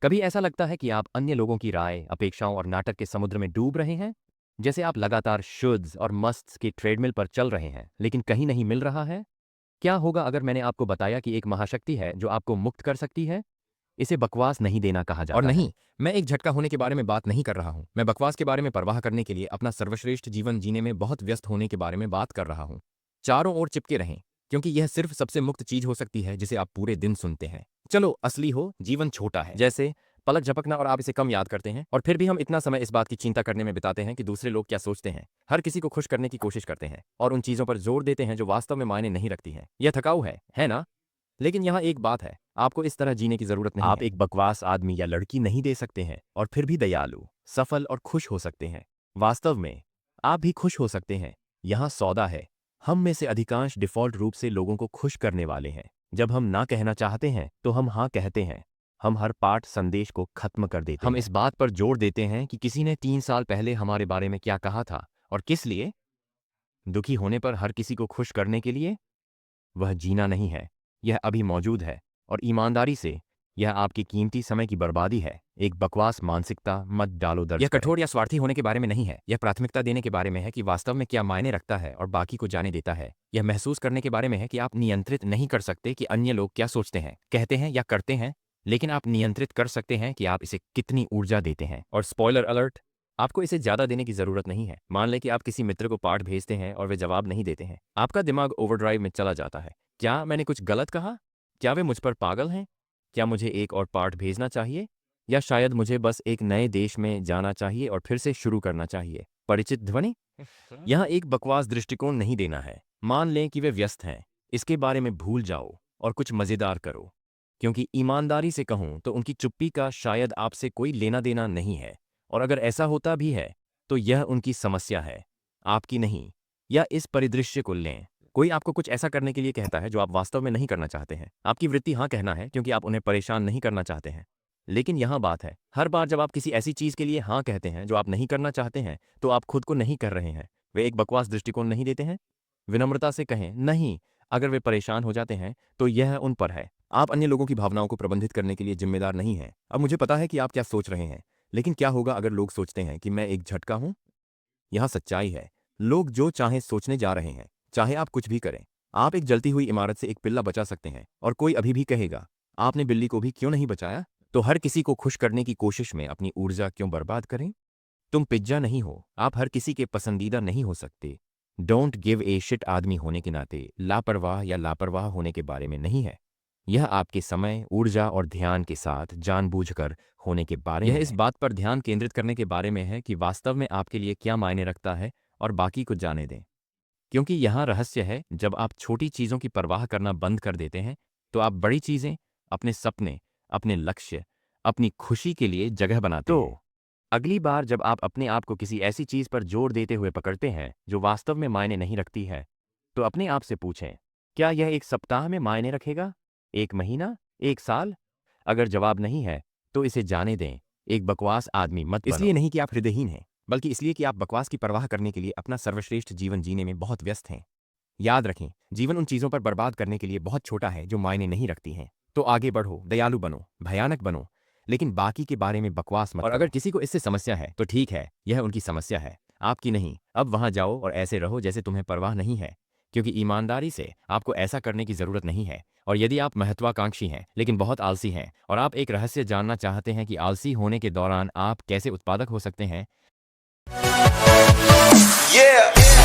कभी ऐसा लगता है कि आप अन्य लोगों की राय, अपेक्षाओं और नाटक के समुद्र में डूब रहे हैं? जैसे आप लगातार शुद्ध और मस्त की ट्रेडमिल पर चल रहे हैं, लेकिन कहीं नहीं मिल रहा है? क्या होगा अगर मैंने आपको बताया कि एक महाशक्ति है जो आपको मुक्त कर सकती है? इसे बकवास नहीं देना कहा और जाता है। नहीं, मैं एक झटका होने के बारे में बात नहीं कर रहा हूँ। मैं बकवास के बारे में परवाह करने के लिए अपना सर्वश्रेष्ठ जीवन जीने में बहुत व्यस्त होने के बारे में बात कर रहा हूँ। चारों ओर चिपके रहें, क्योंकि यह सिर्फ सबसे मुक्त चीज हो सकती है जिसे आप पूरे दिन सुनते हैं। चलो, असली हो, जीवन छोटा है। जैसे पलक झपकना, और आप इसे कम याद करते हैं, और फिर भी हम इतना समय इस बात की चिंता करने में बिताते हैं कि दूसरे लोग क्या सोचते हैं। हर किसी को खुश करने की कोशिश करते हैं और उन चीजों पर जोर देते हैं जो वास्तव में मायने नहीं रखती हैं। यह थकाऊ है ना? लेकिन यहाँ एक बात है, आपको इस तरह जीने की जरूरत नहीं आप है। एक बकवास आदमी या लड़की नहीं दे सकते हैं और फिर भी दयालु, सफल और खुश हो सकते हैं। वास्तव में, आप भी खुश हो सकते हैं। यहाँ सौदा है। हम में से अधिकांश डिफ़ॉल्ट रूप से लोगों को खुश करने वाले हैं। जब हम ना कहना चाहते हैं, तो हम हाँ कहते हैं। हम हर पाठ संदेश को खत्म कर देते हैं। हम इस बात पर जोर देते हैं कि किसी ने 3 साल पहले हमारे बारे में क्या कहा था और किस लिए? दुखी होने पर हर किसी को खुश करने के लिए? वह जीना नहीं है, यह अभी मौजूद है, और ईमानदारी से, यह आपकी कीमती समय की बर्बादी है। एक बकवास मानसिकता मत डालो दर्ज यह करें। कठोर या स्वार्थी होने के बारे में नहीं है। यह प्राथमिकता देने के बारे में है कि वास्तव में क्या मायने रखता है और बाकी को जाने देता है। यह महसूस करने के बारे में है कि आप नियंत्रित नहीं कर सकते कि अन्य लोग क्या सोचते हैं, कहते हैं या करते हैं, लेकिन आप नियंत्रित कर सकते हैं कि आप इसे कितनी ऊर्जा देते हैं। और स्पॉइलर अलर्ट, आपको इसे ज्यादा देने की जरूरत नहीं है। मान लें कि आप किसी मित्र को पाठ भेजते हैं और वे जवाब नहीं देते हैं। आपका दिमाग ओवरड्राइव में चला जाता है। क्या मैंने कुछ गलत कहा? क्या वे मुझ पर पागल हैं? क्या मुझे एक और पाठ भेजना चाहिए? या शायद मुझे बस एक नए देश में जाना चाहिए और फिर से शुरू करना चाहिए। परिचित ध्वनि? यहाँ एक बकवास दृष्टिकोण नहीं देना है। मान लें कि वे व्यस्त हैं, इसके बारे में भूल जाओ और कुछ मजेदार करो। क्योंकि ईमानदारी से कहूं तो उनकी चुप्पी का शायद आपसे कोई लेना देना नहीं है, और अगर ऐसा होता भी है तो यह उनकी समस्या है, आपकी नहीं। या इस परिदृश्य को लें, कोई आपको कुछ ऐसा करने के लिए कहता है जो आप वास्तव में नहीं करना चाहते हैं। आपकी वृत्ति हाँ कहना है क्योंकि आप उन्हें परेशान नहीं करना चाहते हैं। लेकिन यहाँ बात है, हर बार जब आप किसी ऐसी चीज के लिए हाँ कहते हैं जो आप नहीं करना चाहते हैं, तो आप खुद को नहीं कर रहे हैं। वे एक बकवास दृष्टिकोण नहीं देते हैं। विनम्रता से कहें नहीं। अगर वे परेशान हो जाते हैं तो यह उन पर है। आप अन्य लोगों की भावनाओं को प्रबंधित करने के लिए जिम्मेदार नहीं हैं। अब मुझे पता है कि आप क्या सोच रहे हैं, लेकिन क्या होगा अगर लोग सोचते हैं कि मैं एक झटका हूं? यहाँ सच्चाई है, लोग जो चाहें सोचने जा रहे हैं, चाहे आप कुछ भी करें। आप एक जलती हुई इमारत से एक पिल्ला बचा सकते हैं, और कोई अभी भी कहेगा, आपने बिल्ली को भी क्यों नहीं बचाया? तो हर किसी को खुश करने की कोशिश में अपनी ऊर्जा क्यों बर्बाद करें? तुम पिज्जा नहीं हो, आप हर किसी के पसंदीदा नहीं हो सकते। डोंट गिव ए शिट आदमी होने के नाते लापरवाह या लापरवाह होने के बारे में नहीं है। यह आपके समय, ऊर्जा और ध्यान के साथ जानबूझकर होने के बारे में है। यह इस बात पर ध्यान केंद्रित करने के बारे में है कि वास्तव में आपके लिए क्या मायने रखता है, और बाकी को जाने दें। क्योंकि यहाँ रहस्य है, जब आप छोटी चीज़ों की परवाह करना बंद कर देते हैं, तो आप बड़ी चीज़ें, अपने सपने, अपने लक्ष्य, अपनी खुशी के लिए जगह बनाते हैं। तो अगली बार जब आप अपने आप को किसी ऐसी चीज़ पर जोर देते हुए पकड़ते हैं जो वास्तव में मायने नहीं रखती है, तो अपने आप से पूछें, क्या यह 1 सप्ताह में मायने रखेगा? 1 महीना? 1 साल? अगर जवाब नहीं है, तो इसे जाने दें। एक बकवास आदमी मत बनो। इसलिए नहीं कि आप हृदयहीन हैं, बल्कि इसलिए कि आप बकवास की परवाह करने के लिए अपना सर्वश्रेष्ठ जीवन जीने में बहुत व्यस्त हैं। याद रखें, जीवन उन चीज़ों पर बर्बाद करने के लिए बहुत छोटा है जो मायने नहीं रखती हैं। तो आगे बढ़ो, दयालु बनो, भयानक बनो, लेकिन बाकी के बारे में बकवास मत। और अगर किसी को इससे समस्या है, तो ठीक है, यह उनकी समस्या है, आपकी नहीं। अब वहां जाओ और ऐसे रहो जैसे तुम्हें परवाह नहीं है, क्योंकि ईमानदारी से आपको ऐसा करने की जरूरत नहीं है। और यदि आप महत्वाकांक्षी हैं, लेकिन बहुत आलसी हैं, और आप एक रहस्य जानना चाहते हैं कि आलसी होने के दौरान आप कैसे उत्पादक हो सकते हैं, Yeah.